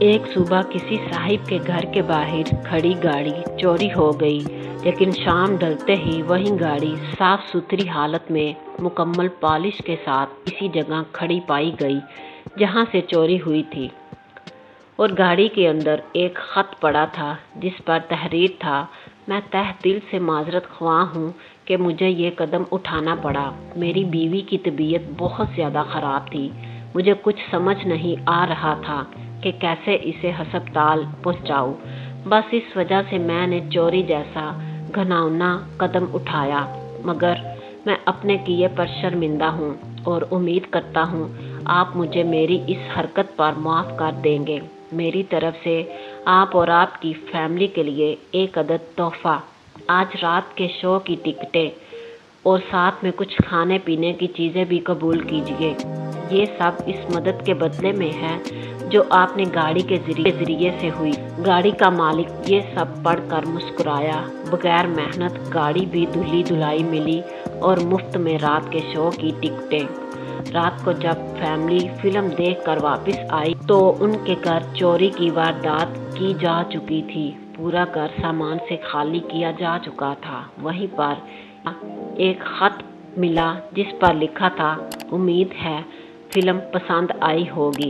एक सुबह किसी साहिब के घर के बाहर खड़ी गाड़ी चोरी हो गई, लेकिन शाम ढलते ही वही गाड़ी साफ सुथरी हालत में मुकम्मल पॉलिश के साथ इसी जगह खड़ी पाई गई जहां से चोरी हुई थी। और गाड़ी के अंदर एक खत पड़ा था जिस पर तहरीर था, मैं तहे दिल से माजरत ख्वाह हूँ कि मुझे ये कदम उठाना पड़ा। मेरी बीवी की तबीयत बहुत ज़्यादा ख़राब थी। मुझे कुछ समझ नहीं आ रहा था कि कैसे इसे अस्पताल पहुंचाऊं। बस इस वजह से मैंने चोरी जैसा घिनौना कदम उठाया, मगर मैं अपने किए पर शर्मिंदा हूँ और उम्मीद करता हूँ आप मुझे मेरी इस हरकत पर माफ़ कर देंगे। मेरी तरफ से आप और आपकी फैमिली के लिए एक अदद तोहफा, आज रात के शो की टिकटें और साथ में कुछ खाने पीने की चीज़ें भी कबूल कीजिए। ये सब इस मदद के बदले में है जो आपने गाड़ी के जरिए से हुई। गाड़ी का मालिक ये सब पढ़कर मुस्कुराया। बगैर मेहनत गाड़ी भी धुली धुलाई मिली और मुफ्त में रात के शो की टिकटें। रात को जब फैमिली फिल्म देखकर वापस आई तो उनके घर चोरी की वारदात की जा चुकी थी। पूरा घर सामान से खाली किया जा चुका था। वहीं पर एक खत मिला जिस पर लिखा था, उम्मीद है फिल्म पसंद आई होगी।